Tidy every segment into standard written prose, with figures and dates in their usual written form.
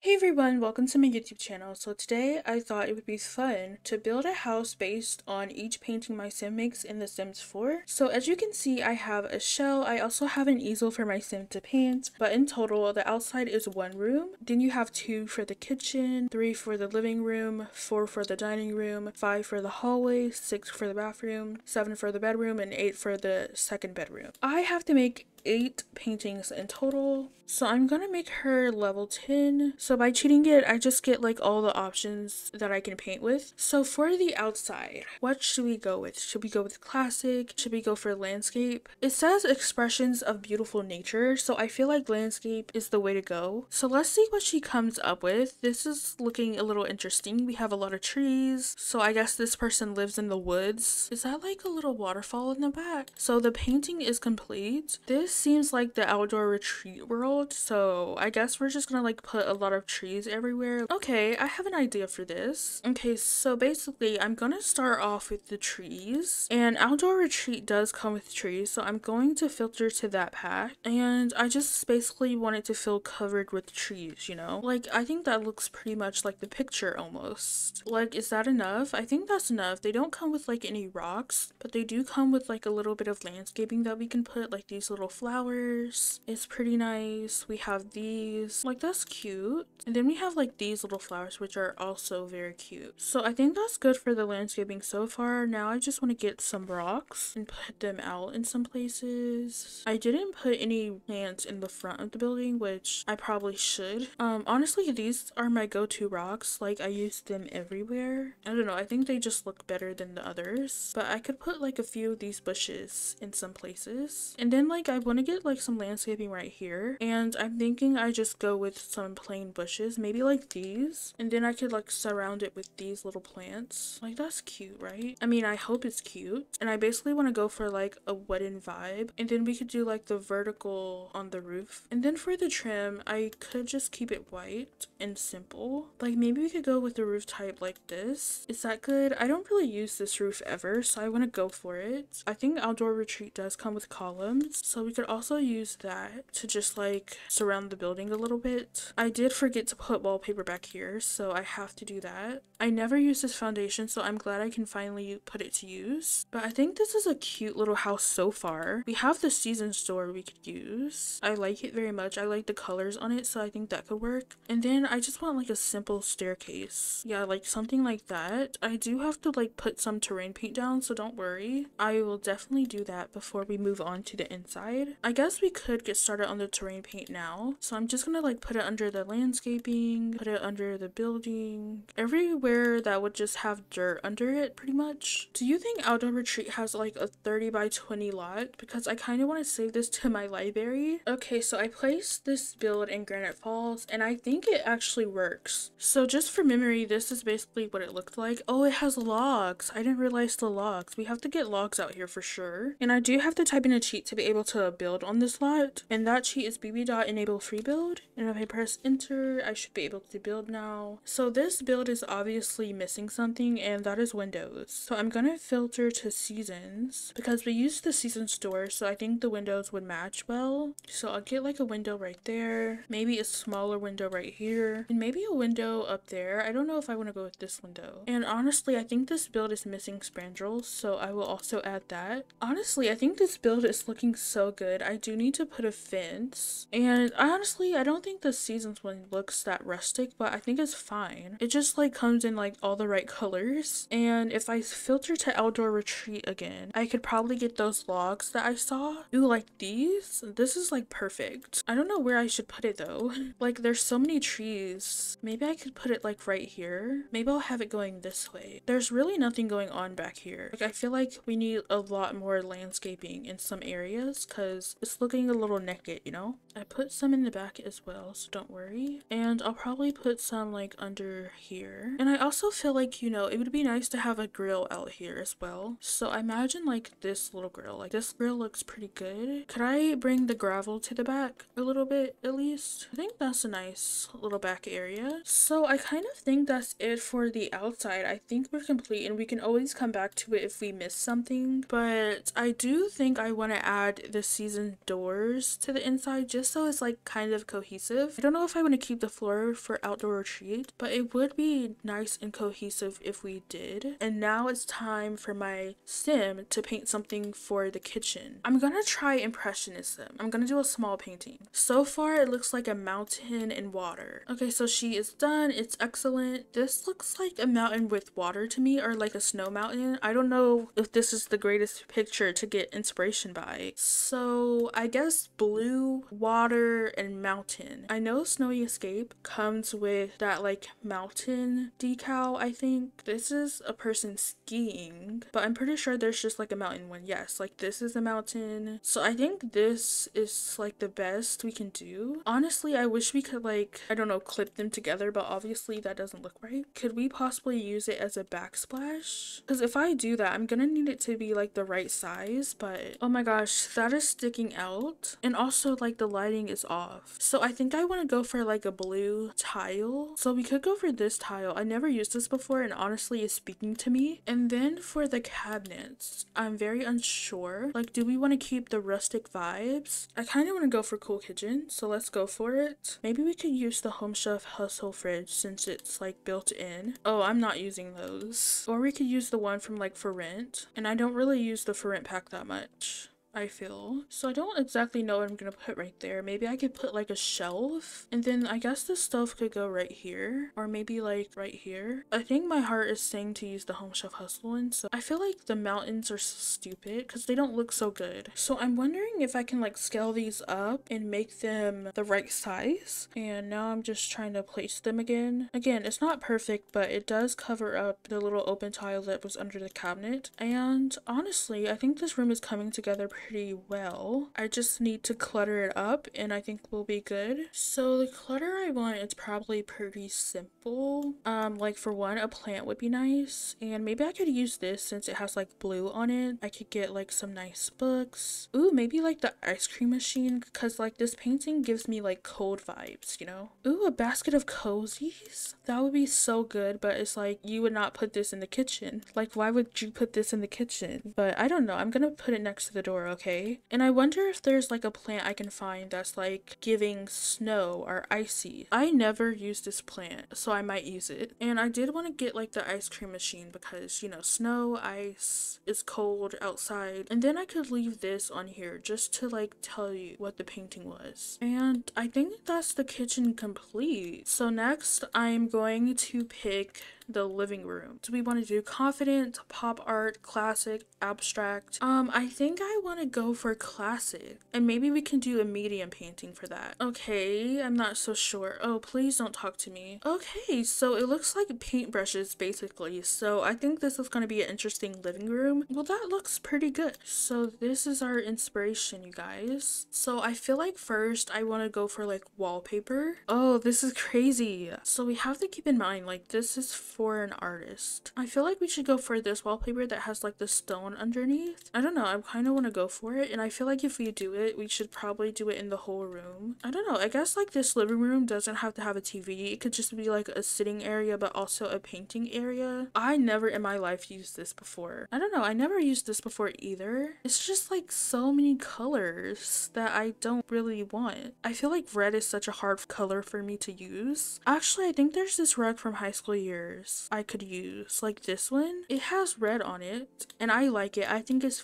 Hey everyone, welcome to my YouTube channel. So today I thought it would be fun to build a house based on each painting my sim makes in The Sims 4. So as you can see, I have a shell. I also have an easel for my sim to paint, but in total the outside is one room. Then you have 2 for the kitchen, 3 for the living room, 4 for the dining room, 5 for the hallway, 6 for the bathroom, 7 for the bedroom, and 8 for the second bedroom. I have to make 8 paintings in total, so I'm gonna make her level 10. So by cheating it, I just get like all the options that I can paint with. So for the outside, what should we go with? Should we go with classic? Should we go for landscape? It says expressions of beautiful nature, so I feel like landscape is the way to go. So let's see what she comes up with. This is looking a little interesting. We have a lot of trees, so I guess this person lives in the woods. Is that like a little waterfall in the back? So the painting is complete. This seems like the outdoor retreat world, so I guess we're just gonna like put a lot of trees everywhere. Okay, I have an idea for this. Okay, so basically I'm gonna start off with the trees, and outdoor retreat does come with trees, so I'm going to filter to that pack, and I just basically want it to feel covered with trees, you know? Like, I think that looks pretty much like the picture almost. Like, is that enough? I think that's enough. They don't come with like any rocks, but they do come with like a little bit of landscaping that we can put, like these little flowers. It's pretty nice. We have these, like that's cute. And then we have like these little flowers, which are also very cute. So I think that's good for the landscaping so far. Now I just want to get some rocks and put them out in some places. I didn't put any plants in the front of the building, which I probably should. Honestly, these are my go-to rocks. Like, I use them everywhere. I don't know, I think they just look better than the others. But I could put like a few of these bushes in some places. And then like I want to get like some landscaping right here. And I'm thinking I just go with some plain bushes, maybe like these. And then I could like surround it with these little plants. Like, that's cute, right? I mean, I hope it's cute. And I basically want to go for like a wooden vibe. And then we could do like the vertical on the roof. And then for the trim, I could just keep it white and simple. Like, maybe we could go with the roof type like this. Is that good? I don't really use this roof ever, so I want to go for it. I think outdoor retreat does come with columns, so we could also use that to just like surround the building a little bit. I did forget to put wallpaper back here, so I have to do that. I never use this foundation, so I'm glad I can finally put it to use. But I think this is a cute little house so far. We have the season store we could use. I like it very much. I like the colors on it, so I think that could work. And then I just want like a simple staircase. Yeah, like something like that. I do have to like put some terrain paint down, so don't worry. I will definitely do that before we move on to the inside. I guess we could get started on the terrain paint now. So I'm just gonna like put it under the landscaping, put it under the building, everywhere that would just have dirt under it pretty much. Do you think outdoor retreat has like a 30 by 20 lot? Because I kind of want to save this to my library. Okay, so I placed this build in Granite Falls and I think it actually works. So just for memory, this is basically what it looked like. Oh, it has logs. I didn't realize the logs. We have to get logs out here for sure. And I do have to type in a cheat to be able to build on this lot. And that cheat is bb.enable free build. And if I press enter, I should be able to build now. So this build is obviously missing something, and that is windows. So I'm gonna filter to seasons because we used the season store, so I think the windows would match well. So I'll get like a window right there, maybe a smaller window right here, and maybe a window up there. I don't know if I want to go with this window. And honestly, I think this build is missing spandrels, so I will also add that. Honestly, I think this build is looking so good. I do need to put a fence, and I don't think the seasons one looks that rustic, but I think it's fine. It just like comes in like all the right colors. And if I filter to outdoor retreat again, I could probably get those logs that I saw. Ooh, like these? This is like perfect. I don't know where I should put it though. Like, there's so many trees. Maybe I could put it like right here. Maybe I'll have it going this way. There's really nothing going on back here. Like, I feel like we need a lot more landscaping in some areas because it's looking a little naked, you know? I put some in the back as well, so don't worry. And I'll probably put some like under here. And I also feel like, you know, it would be nice to have a grill out here as well. So I imagine like this little grill. Like, this grill looks pretty good. Could I bring the gravel to the back a little bit at least? I think that's a nice little back area. So I kind of think that's it for the outside. I think we're complete, and we can always come back to it if we miss something. But I do think I want to add the season these indoors to the inside just so it's like kind of cohesive. I don't know if I want to keep the floor for outdoor retreat, but it would be nice and cohesive if we did. And now it's time for my sim to paint something for the kitchen. I'm gonna try Impressionism. I'm gonna do a small painting. So far it looks like a mountain and water. Okay, so she is done. It's excellent. This looks like a mountain with water to me, or like a snow mountain. I don't know if this is the greatest picture to get inspiration by. So I guess blue, water, and mountain. I know Snowy Escape comes with that like mountain decal, I think. This is a person skiing, but I'm pretty sure there's just like a mountain one. Yes, like this is a mountain. So I think this is like the best we can do. Honestly, I wish we could like, I don't know, clip them together, but obviously that doesn't look right. Could we possibly use it as a backsplash? Because if I do that, I'm gonna need it to be like the right size, but oh my gosh, that is sticking out. And also like the lighting is off. So I think I want to go for like a blue tile. So we could go for this tile. I never used this before and honestly it's speaking to me. And then for the cabinets, I'm very unsure. Like, do we want to keep the rustic vibes? I kind of want to go for Cool Kitchen, so let's go for it. Maybe we could use the Home Chef Hustle fridge since it's like built in. Oh, I'm not using those. Or we could use the one from like For Rent. And I don't really use the For Rent pack that much, I feel. So I don't exactly know what I'm gonna put right there. Maybe I could put like a shelf, and then I guess the stove could go right here, or maybe like right here. I think my heart is saying to use the Home Chef Hustle one, so I feel like the mountains are so stupid because they don't look so good. So I'm wondering if I can like scale these up and make them the right size. And now I'm just trying to place them again. Again, it's not perfect, but it does cover up the little open tile that was under the cabinet. And honestly, I think this room is coming together pretty well. I just need to clutter it up and I think we'll be good. So the clutter I want is probably pretty simple. Like for one, a plant would be nice, and maybe I could use this since it has like blue on it. I could get like some nice books. Ooh, maybe like the ice cream machine, because like this painting gives me like cold vibes, you know? Ooh, a basket of cozies? That would be so good, but it's like you would not put this in the kitchen. Like, why would you put this in the kitchen? But I don't know. I'm gonna put it next to the door, okay? And I wonder if there's like a plant I can find that's like giving snow or icy. I never use this plant, so I might use it. And I did want to get like the ice cream machine because, you know, snow, ice, it's cold outside. And then I could leave this on here just to like tell you what the painting was. And I think that's the kitchen complete. So next I'm going to pick the living room. Do we want to do confident, pop art, classic, abstract? I think I want to go for classic, and maybe we can do a medium painting for that. Okay, I'm not so sure. Oh, please don't talk to me. Okay, so it looks like paintbrushes basically, so I think this is going to be an interesting living room. Well, that looks pretty good. So this is our inspiration, you guys. So I feel like first I want to go for like wallpaper. Oh, this is crazy. So we have to keep in mind, like, this is for an artist. I feel like we should go for this wallpaper that has like the stone underneath. I don't know, I kind of want to go for it, and I feel like if we do it, we should probably do it in the whole room. I don't know, I guess like this living room doesn't have to have a TV. It could just be like a sitting area but also a painting area. I never in my life used this before. I don't know, I never used this before either. It's just like so many colors that I don't really want. I feel like red is such a hard color for me to use. Actually, I think there's this rug from high school years I could use, like this one. It has red on it and I like it. I think it's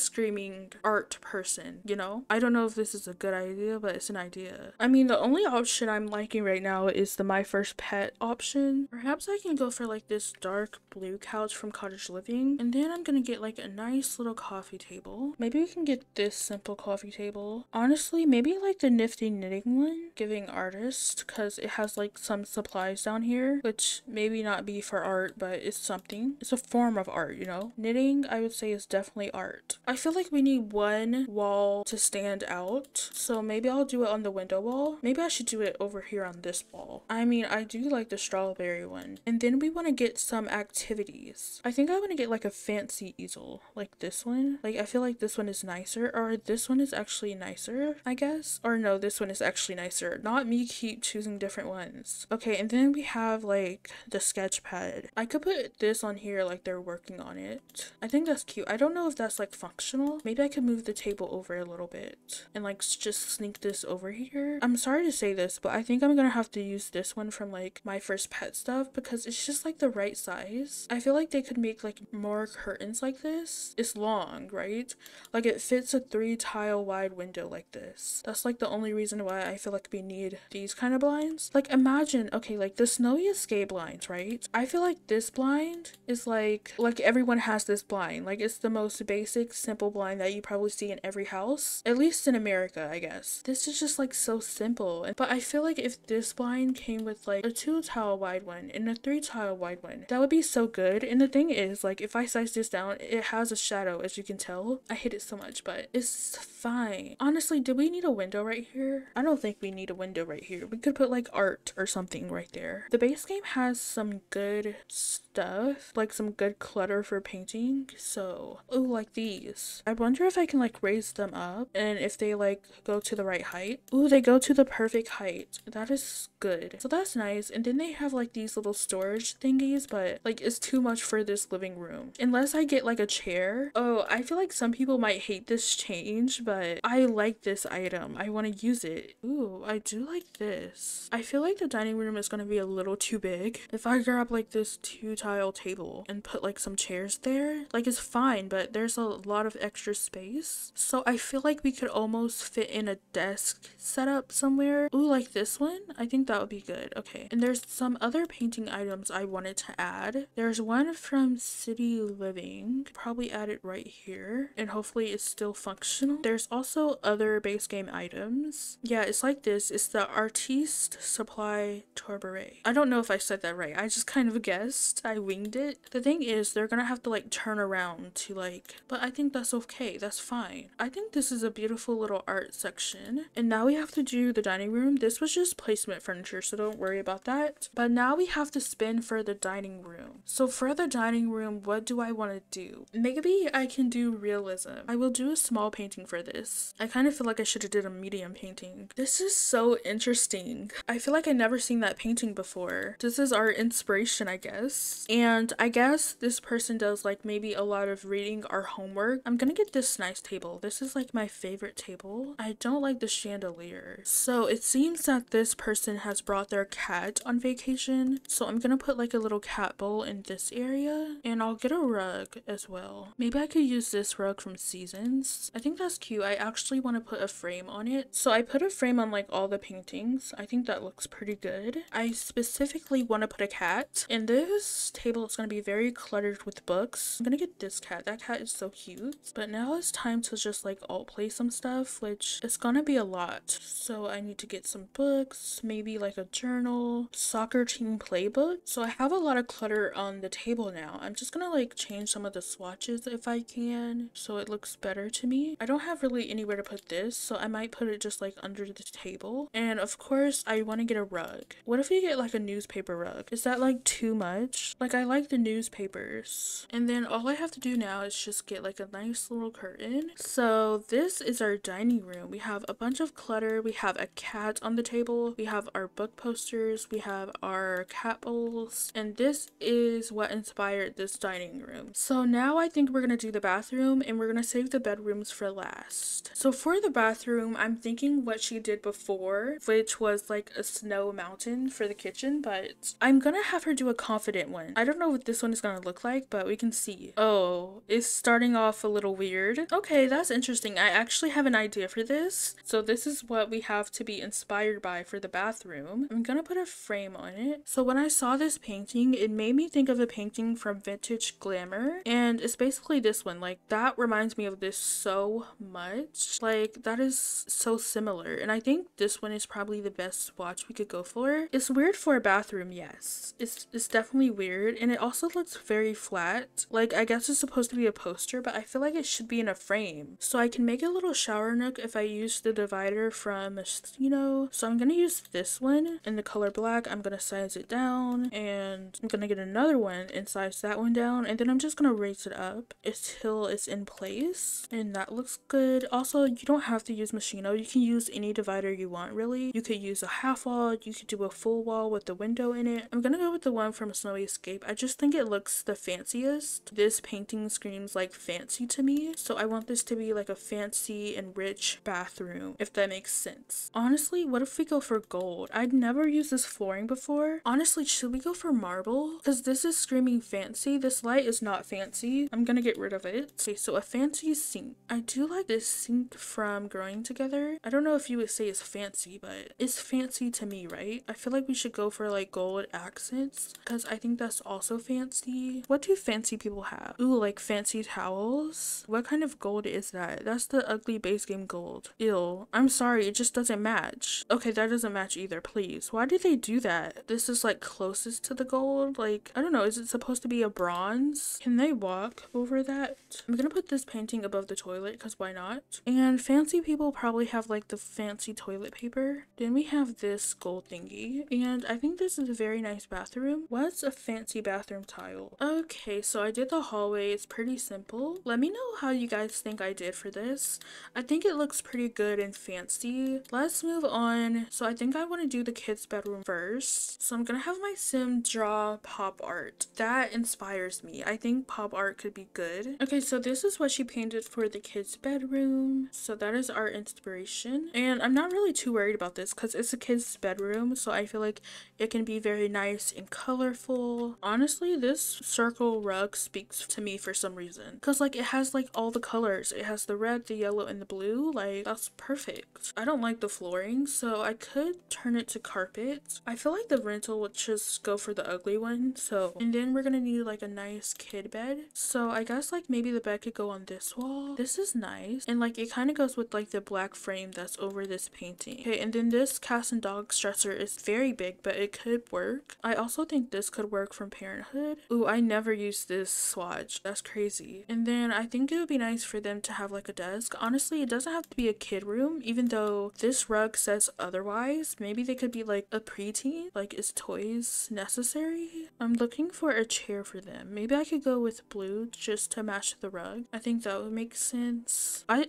screaming art person, you know? I don't know if this is a good idea, but it's an idea. I mean, the only option I'm liking right now is the My First Pet option. Perhaps I can go for like this dark blue couch from Cottage Living, and then I'm gonna get like a nice little coffee table. Maybe we can get this simple coffee table. Honestly, maybe like the nifty knitting one, giving artist, because it has like some supplies down here, which maybe not be for art, but it's something. It's a form of art, you know? Knitting, I would say, is definitely art. I feel like we need one wall to stand out, so maybe I'll do it on the window wall. Maybe I should do it over here on this wall. I mean, I do like the strawberry one. And then we want to get some activities. I think I want to get like a fancy easel, like this one. Like, I feel like this one is nicer, or this one is actually nicer, I guess. Or no, this one is actually nicer. Not me keep choosing different ones. Okay, and then we have like the sketch pad. I could put this on here like they're working on it. I think that's cute. I don't know if that's like functional functional. Maybe I could move the table over a little bit and like just sneak this over here. I'm sorry to say this, but I think I'm gonna have to use this one from like my first pet stuff because it's just like the right size. I feel like they could make like more curtains like this. It's long, right? Like it fits a 3-tile wide window like this. That's like the only reason why I feel like we need these kind of blinds. Like imagine, okay, like the snowy escape blinds, right? I feel like this blind is like everyone has this blind. Like it's the most basic, simple blind that you probably see in every house, at least in America, I guess. This is just like so simple. But I feel like if this blind came with like a 2-tile wide one and a 3-tile wide one, that would be so good. And the thing is, like if I size this down, it has a shadow, as you can tell. I hate it so much, but it's fine. Honestly, do we need a window right here? I don't think we need a window right here. We could put like art or something right there. The base game has some good stuff, like some good clutter for painting. So, oh, like these. I wonder if I can like raise them up and if they like go to the right height. Ooh, they go to the perfect height. That is good. So that's nice. And then they have like these little storage thingies, but like it's too much for this living room. Unless I get like a chair. Oh, I feel like some people might hate this change, but I like this item. I want to use it. Ooh, I do like this. I feel like the dining room is going to be a little too big. If I grab like this 2-tile table and put like some chairs there, like it's fine, but there's a lot of extra space. So I feel like we could almost fit in a desk setup somewhere. Ooh, like this one? I think that would be good. Okay. And there's some other painting items I wanted to add. There's one from City Living. Probably add it right here. And hopefully it's still functional. There's also other base game items. Yeah, it's like this. It's the Artiste Supply Tourberet. I don't know if I said that right. I just kind of guessed. I winged it. The thing is, they're gonna have to like turn around to like, but I think that's okay. That's fine. I think this is a beautiful little art section. And now we have to do the dining room. This was just placement furniture, so don't worry about that. But now we have to spin for the dining room. So for the dining room, what do I want to do? Maybe I can do realism. I will do a small painting for this. I kind of feel like I should have did a medium painting. This is so interesting. I feel like I never seen that painting before. This is our inspiration, I guess. And I guess this person does like maybe a lot of reading or homework. I'm gonna get this nice table. This is like my favorite table. I don't like the chandelier. So it seems that this person has brought their cat on vacation. So I'm gonna put like a little cat bowl in this area, and I'll get a rug as well. Maybe I could use this rug from Seasons. I think that's cute. I actually want to put a frame on it. So I put a frame on like all the paintings. I think that looks pretty good. I specifically want to put a cat, and this table is going to be very cluttered with books. I'm gonna get this cat. That cat is so cute. But now it's time to just like alt play some stuff, which is gonna be a lot. So I need to get some books, maybe like a journal, soccer team playbook. So I have a lot of clutter on the table now. I'm just gonna like change some of the swatches if I can, so it looks better to me. I don't have really anywhere to put this, so I might put it just like under the table. And of course I want to get a rug. What if we get like a newspaper rug? Is that like too much? Like I like the newspapers. And then all I have to do now is just get like a nice little curtain. So this is our dining room. We have a bunch of clutter. We have a cat on the table. We have our book posters. We have our cat bowls. And this is what inspired this dining room. So now I think we're gonna do the bathroom, and we're gonna save the bedrooms for last. So for the bathroom, I'm thinking what she did before, which was like a snow mountain for the kitchen, but I'm gonna have her do a confident one. I don't know what this one is gonna look like, but we can see. Oh, it's starting off a little weird. Okay, that's interesting. I actually have an idea for this. So this is what we have to be inspired by for the bathroom. I'm gonna put a frame on it. So when I saw this painting, it made me think of a painting from Vintage Glamour, and it's basically this one. Like that reminds me of this so much. Like that is so similar, and I think this one is probably the best swatch we could go for. It's weird for a bathroom, yes. It's definitely weird, and it also looks very flat. Like I guess it's supposed to be a poster, but I feel like it should be in a frame. So I can make a little shower nook if I use the divider from, you know. So I'm gonna use this one in the color black. I'm gonna size it down, and I'm gonna get another one and size that one down, and then I'm just gonna raise it up until it's in place, and that looks good. Also, you don't have to use Machino. You can use any divider you want, really. You could use a half wall. You could do a full wall with the window in it. I'm gonna go with the one from Snowy Escape landscape. I just think it looks the fanciest. This painting screams like fancy to me, so I want this to be like a fancy and rich bathroom, if that makes sense. Honestly, what if we go for gold? I'd never used this flooring before. Honestly, should we go for marble? Because this is screaming fancy. This light is not fancy. I'm gonna get rid of it. Okay, so a fancy sink. I do like this sink from Growing Together. I don't know if you would say it's fancy, but it's fancy to me, right? I feel like we should go for like gold accents because I think that's also fancy. What do fancy people have? Ooh, like fancy towels. What kind of gold is that? That's the ugly base game gold. Ew. I'm sorry, it just doesn't match. Okay, that doesn't match either, please. Why did they do that? This is like closest to the gold. Like, I don't know, is it supposed to be a bronze? Can they walk over that? I'm gonna put this painting above the toilet because why not? And fancy people probably have like the fancy toilet paper. Then we have this gold thingy, and I think this is a very nice bathroom. What's a fancy bathroom tile? Okay, so I did the hallway. It's pretty simple. Let me know how you guys think I did for this. I think it looks pretty good and fancy. Let's move on. So I think I want to do the kids' bedroom first. So I'm gonna have my sim draw pop art. That inspires me. I think pop art could be good. Okay, so this is what she painted for the kids' bedroom. So that is our inspiration. And I'm not really too worried about this because it's a kid's bedroom, so I feel like it can be very nice and colorful. Honestly, this circle rug speaks to me for some reason because like it has like all the colors. It has the red, the yellow, and the blue. Like, that's perfect. I don't like the flooring, so I could turn it to carpet. I feel like the rental would just go for the ugly one. So, and then we're gonna need like a nice kid bed. So I guess like maybe the bed could go on this wall. This is nice, and like it kind of goes with like the black frame that's over this painting. Okay, and then this cats and dogs dresser is very big, but it could work. I also think this could work from Parenthood. Ooh, I never used this swatch. That's crazy. And then I think it would be nice for them to have like a desk. Honestly, it doesn't have to be a kid room, even though this rug says otherwise. Maybe they could be like a preteen. Like, is toys necessary? I'm looking for a chair for them. Maybe I could go with blue just to match the rug. I think that would make sense. I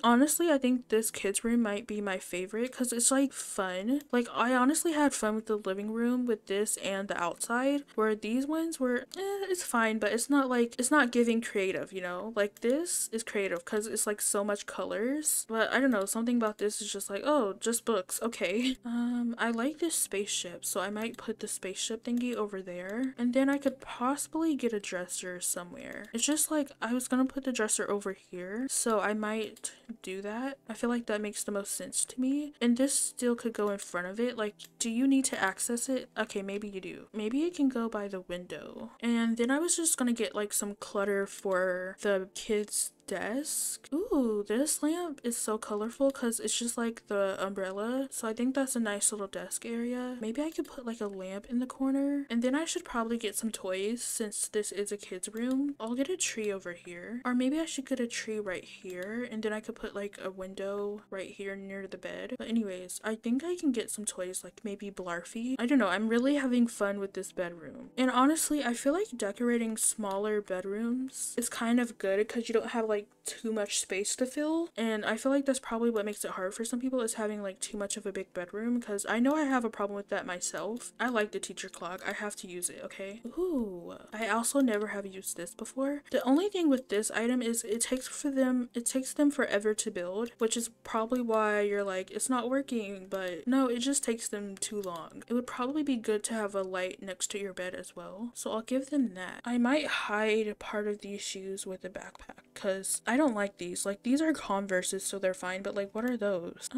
think this kids room might be my favorite because it's like fun. Like, I honestly had fun with the living room with this and the outside, where these ones were it's fine, but it's not giving creative, you know? Like, this is creative because it's like so much colors, but I don't know, something about this is just like, oh, just books, okay. I like this spaceship, so I might put the spaceship thingy over there, and then I could possibly get a dresser somewhere. It's just like I was gonna put the dresser over here, so I might do that. I feel like that makes the most sense to me, and this still could go in front of it. Like, do you need to access it? Okay, maybe you do. Maybe it can go by the window. And then I was just gonna get like some clutter for the kids' desk. Ooh, this lamp is so colorful because it's just like the umbrella, so I think that's a nice little desk area. Maybe I could put like a lamp in the corner, and then I should probably get some toys since this is a kid's room. I'll get a tree over here, or maybe I should get a tree right here, and then I could put like a window right here near the bed. But anyways, I think I can get some toys like maybe Blarfy. I don't know, I'm really having fun with this bedroom, and honestly I feel like decorating smaller bedrooms is kind of good because you don't have like too much space to fill, and I feel like that's probably what makes it hard for some people, is having like too much of a big bedroom, because I know I have a problem with that myself. I like the teacher clock. I have to use it, okay? Ooh, I also never have used this before. The only thing with this item is it takes them forever to build, which is probably why you're like, it's not working, but no, it just takes them too long. It would probably be good to have a light next to your bed as well, so I'll give them that. I might hide part of these shoes with a backpack because I don't like these. Like, these are Converses, so they're fine, but like, what are those?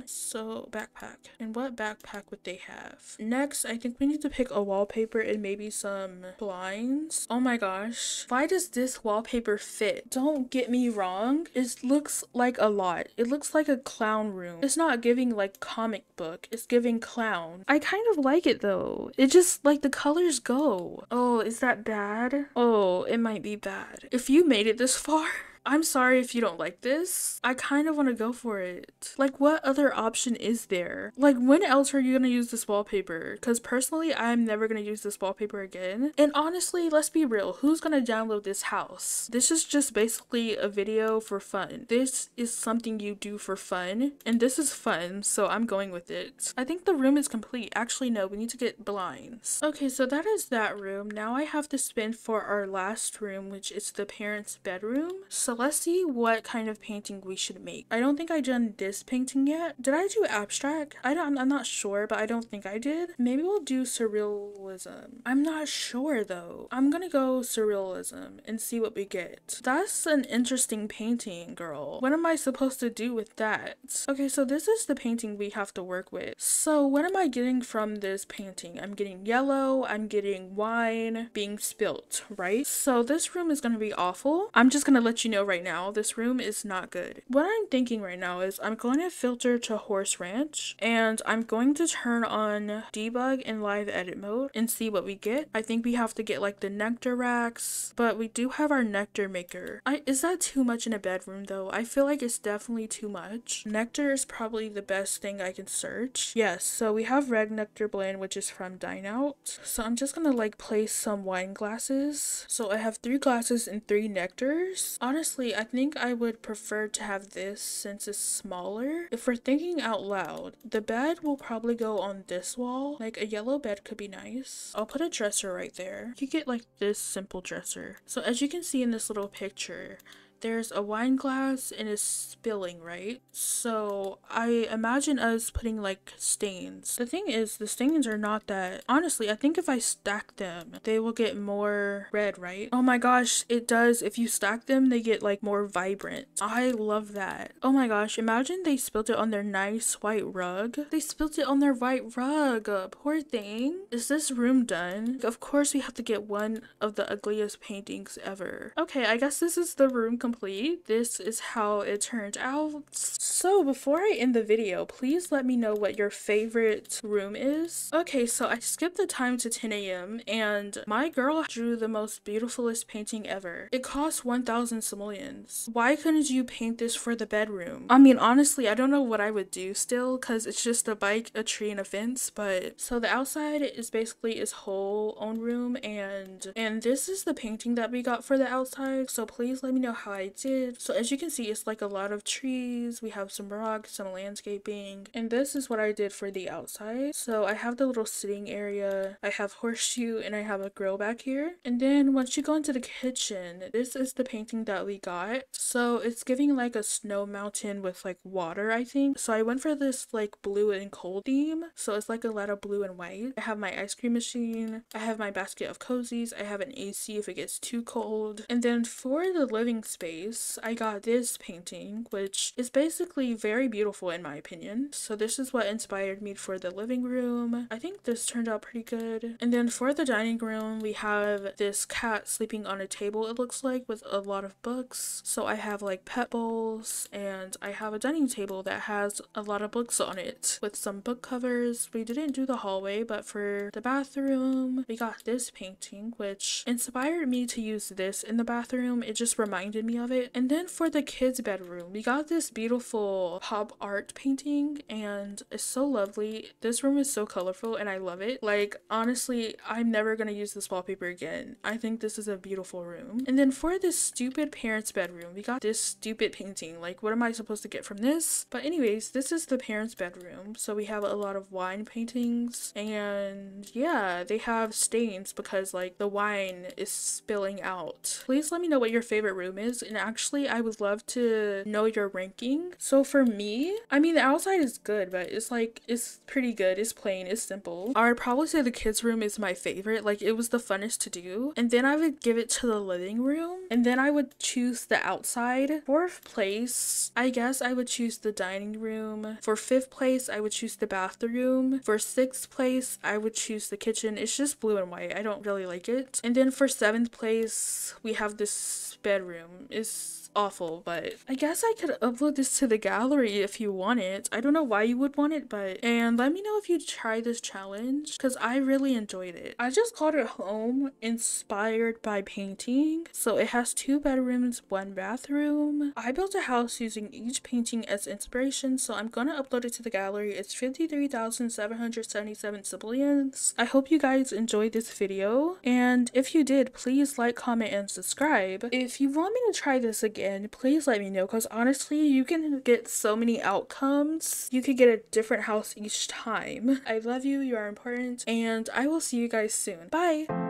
So backpack. And what backpack would they have? Next, I think we need to pick a wallpaper and maybe some blinds. Oh my gosh, why does this wallpaper fit? Don't get me wrong, it looks like a lot. It looks like a clown room. It's not giving like comic book, it's giving clown. I kind of like it though. It just, like, the colors go. Oh, is that bad? Oh, it might be bad. If you made it this far, I'm sorry if you don't like this. I kind of want to go for it. Like, what other option is there? Like, when else are you gonna use this wallpaper? Because personally, I'm never gonna use this wallpaper again. And honestly, let's be real, who's gonna download this house? This is just basically a video for fun. This is something you do for fun, and this is fun, so I'm going with it. I think the room is complete. Actually, no, we need to get blinds. Okay, so that is that room. Now I have to spin for our last room, which is the parents' bedroom. So let's see what kind of painting we should make. I don't think I done this painting yet. Did I do abstract? I'm not sure, but I don't think I did. Maybe we'll do surrealism. I'm not sure though. I'm gonna go surrealism and see what we get. That's an interesting painting, girl. What am I supposed to do with that? Okay, so this is the painting we have to work with. So what am I getting from this painting? I'm getting yellow, I'm getting wine being spilt, right? So this room is gonna be awful. I'm just gonna let you know right now, this room is not good. What I'm thinking right now is I'm going to filter to Horse Ranch, and I'm going to turn on debug in live edit mode and see what we get. I think we have to get like the nectar racks, but we do have our nectar maker. Is that too much in a bedroom though? I feel like it's definitely too much. Nectar is probably the best thing I can search. Yes, so we have red nectar blend, which is from Dine Out. So I'm just gonna like place some wine glasses. So I have 3 glasses and 3 nectars. Honestly, I think I would prefer to have this since it's smaller. If we're thinking out loud, the bed will probably go on this wall. Like a yellow bed could be nice. I'll put a dresser right there. You get like this simple dresser. So as you can see in this little picture, there's a wine glass and it's spilling, right? So I imagine us putting like stains. The thing is, the stains are not that, honestly, I think if I stack them, they will get more red, right? Oh my gosh, it does. If you stack them, they get like more vibrant. I love that. Oh my gosh, imagine they spilled it on their nice white rug. They spilled it on their white rug. Poor thing. Is this room done? Of course we have to get one of the ugliest paintings ever. Okay, I guess this is the room complete. This is how it turned out. So before I end the video, please let me know what your favorite room is. Okay, so I skipped the time to 10 a.m. and my girl drew the most beautifulest painting ever. It cost 1,000 simoleons. Why couldn't you paint this for the bedroom? I mean, honestly, I don't know what I would do still because it's just a bike, a tree, and a fence. But so the outside is basically his whole own room, and this is the painting that we got for the outside. So please let me know how I did. So as you can see, it's like a lot of trees. We have some rocks, some landscaping, and this is what I did for the outside. So I have the little sitting area, I have horseshoe, and I have a grill back here. And then once you go into the kitchen, this is the painting that we got. So it's giving like a snow mountain with like water, I think. So I went for this like blue and cold theme. So it's like a lot of blue and white. I have my ice cream machine, I have my basket of cozies, I have an AC if it gets too cold. And then for the living space, I got this painting, which is basically very beautiful in my opinion. So this is what inspired me for the living room. I think this turned out pretty good. And then for the dining room, we have this cat sleeping on a table, it looks like, with a lot of books. So I have like pet bowls, and I have a dining table that has a lot of books on it with some book covers. We didn't do the hallway, but for the bathroom, we got this painting, which inspired me to use this in the bathroom. It just reminded me of it. And then for the kids' bedroom, we got this beautiful pop art painting, and it's so lovely. This room is so colorful and I love it. Like, honestly, I'm never gonna use this wallpaper again. I think this is a beautiful room. And then for this stupid parents' bedroom, we got this stupid painting. Like, what am I supposed to get from this? But anyways, this is the parents' bedroom. So we have a lot of wine paintings, and yeah, they have stains because like the wine is spilling out. Please let me know what your favorite room is, and actually I would love to know your ranking. So for me, I mean, the outside is good, but it's like, it's pretty good, it's plain, it's simple. I would probably say the kids' room is my favorite. Like, it was the funnest to do. And then I would give it to the living room, and then I would choose the outside. Fourth place, I guess I would choose the dining room. For fifth place, I would choose the bathroom. For sixth place, I would choose the kitchen. It's just blue and white, I don't really like it. And then for seventh place, we have this bedroom. It's It's awful, but I guess I could upload this to the gallery if you want it. I don't know why you would want it, but and let me know if you try this challenge because I really enjoyed it. I just called it home inspired by painting. So it has 2 bedrooms, 1 bathroom. I built a house using each painting as inspiration, so I'm gonna upload it to the gallery. It's 53,777 simoleons. I hope you guys enjoyed this video, and if you did, please like, comment, and subscribe. If you want me to try this again, please let me know, because honestly, you can get so many outcomes. You could get a different house each time. I love you, you are important, and I will see you guys soon. Bye!